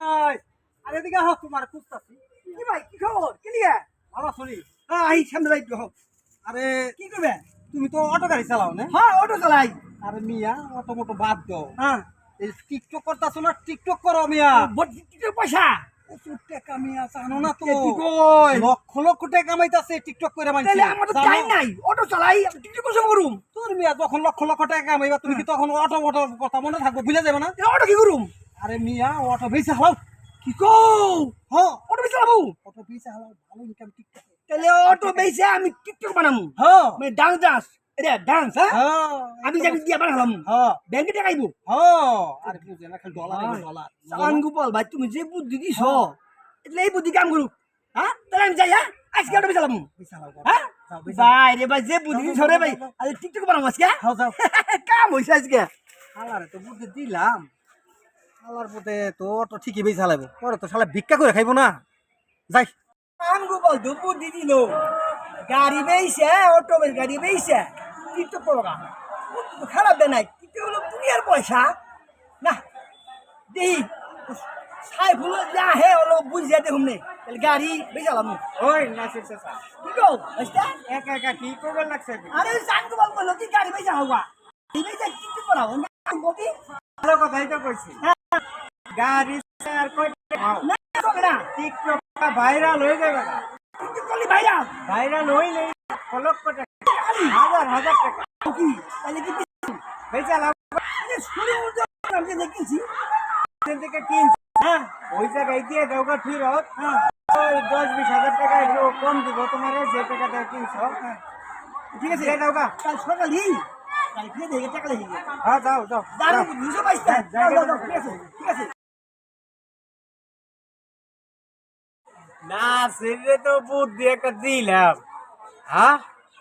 আরে এদিকে হোক তোমার খুঁজতাছি। কি ভাই কি খবর কি লিয়া ভালো শরী। আই সামনে যাই তো আরে কি করবে তুমি তো অটো গাড়ি চালাও না? হ্যাঁ অটো চালাই আরে মিয়া অটো মোটো বাদ দাও, হ্যাঁ এই টিকটক করতেছো না? টিকটক করো মিয়া। বড় পয়সা প্রচুর টাকা মিয়া, জানো না তো? কি কই লক্ষ লক্ষ টাকা কামাইতাছে টিকটক করে মানুষ। তাহলে আমার তো টাইম নাই অটো চালাই টিকটক কোন করুম তোর মিয়া যখন লক্ষ লক্ষ টাকা কামাইবা তুমি কি তখন অটো অটো কথা মনে থাকবো, ভুলে যাবে না? অটো কি করুম আরে মিয়া অটো বেশি হালাও। কি কও হ্যাঁ অটো বেচে লাবো অটো বেশি হালাও, ভালো ইনকাম টিকটক। তাহলে অটো বেচে আমি টিকটক বানামু হ্যাঁ মানে ডান্স ডান্স এটা ডান্স হ্যাঁ হ্যাঁ আমি যাবি দিয়া বানালাম হ্যাঁ ব্যাংকে টাকা আইবো হ্যাঁ। আরে বুঝে না, খালি ডলার ডলার। চালান গোপাল ভাই তুমি যে বুদ্ধি দিছ એટલે এই বুদ্ধি কাম করু হ্যাঁ তাহলে আমি যাই হ্যাঁ আজকে অটো বেচালাম বেশি হালাও হ্যাঁ যাও বেশি। ভাই রে ভাই যে বুদ্ধি দিছ রে ভাই আজ টিকটক বানাবো আজকে যাও যাও। কাম হইছে আজকে হালারে তো বুদ্ধি দিলাম, হালার পথে তো অটো ঠিকই বেশি হালাইবো, পরে তো শালা ভিক্ষা করে খাইবো না। যাই কাম গোপাল তো বুদ্ধি দিল গাড়ি বেইছে অটো বেশ গাড়ি বেইছে টিকটক করো না খারাপ দে নাই টিকটক হলো দুনিয়ার পয়সা না দেই সাই ফুল যা হে হলো বুঝিয়ে দেখুন নে তাহলে গাড়ি বেচালাম ওই নাসির চাচা, কি কও বুঝতা একা একা কি করবার লাগছে? আরে জান গোপাল বলো কি গাড়ি বেচা হওয়া গাড়ি বেচা টিকটক করাবো না বকি ভালো কথাই তো কইছি। গাড়ি আর কই না হবে না টিকটক ভাইরাল হয়ে যাবে না? টিকটক করলি ভাইরা ভাইরাল হইলে লক্ষ টাকা, হাজার হাজার টাকা কি তাহলে কি বেচা লাভ শুরু আমি দেখেছি থেকে কিনছি। হ্যাঁ ওই জায়গায় দিয়ে দেওয়া ফিরত হ্যাঁ ওই 10-20 হাজার টাকা একটু কম দিব তোমার, যে টাকাটা কিনছো। ঠিক আছে দিয়ে দাওগা। কাল সকালেই কাল ফিরে দেখে টাকা লিখে হ্যাঁ যাও যাও দাঁড়াও দুশো বাইশ টাকা যাও, যাও, যাও। ঠিক আছে ঠিক আছে না সেটা তো বুদ্ধি একটা দিলাম। হ্যাঁ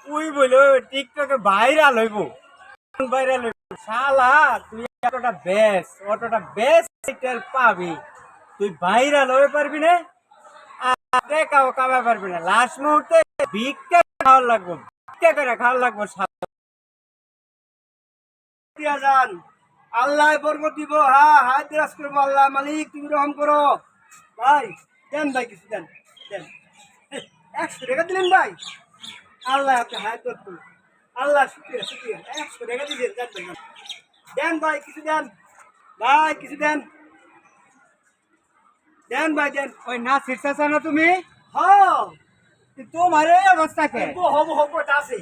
তুই বলো টিকটকে ভাইরাল হইব, ভাইরাল হইব শালা তুই অটোটা বেশ পাবি, তুই ভাইরাল হয়ে পারবি না আর টাকাও কামাই পারবি না। লাস্ট মুহূর্তে ভিক্ষা খাওয়ার লাগবো, ভিক্ষা করে খাওয়ার লাগবো। যান আল্লাহ বরকত দিব হ্যাঁ হাত দিরাজ করবো আল্লাহ মালিক তুমি রহম করো ভাই দেন ভাই কিছু দেন দেন 100 টাকা দিলেন ভাই আল্লাহ আপনি হাত করতো আল্লাহ শুক্রিয়া শুক্রিয়া 100 টাকা দিলেন দেন ভাই কিছু দেন ভাই কিছু দেন দেন ভাই দেন ওই না শীর্ষাসা না তুমি, হ্যাঁ তোমার এই অবস্থা কে? হবো হবো আছে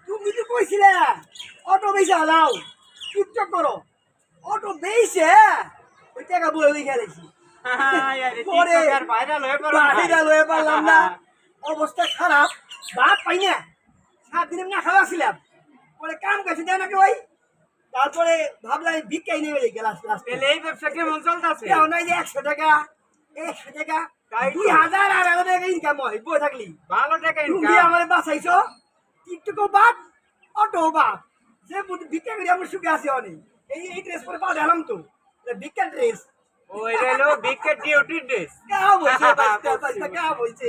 তুমি তো কইছিলে অটো বেচে হালাও টিকটক করো অটো বেচে ওই টাকা বলে লিখে রেখেছি পরে ভাইরাল হয়ে ভাইরাল হয়ে পারলাম না অবস্থা খারাপ ভাত পাই না 7 দিন না খাওয়া ছিলাম পরে কাম কাছে দেয় নাকি ভাই তারপরে ভাবলাম ভিক্ষাই নেমে গেলাম এই ব্যবসা কেমন চলতেছে? নাই যে 100 টাকা 2000 আর 1000 টাকা ইনকাম হয় বই থাকলি ভালো টাকা তুমি ইনকাম। আমার বাঁচাইছো টিকটকও বাদ অটো বাদ যে ভিক্ষা করি আমার সুখে আছে অনেক এই ড্রেস পরে পাওয়া গেলাম তো ভিক্ষা ড্রেস ওই হলো ভিক্ষা ডিউটি ড্রেস। কা বলছে কা বলছে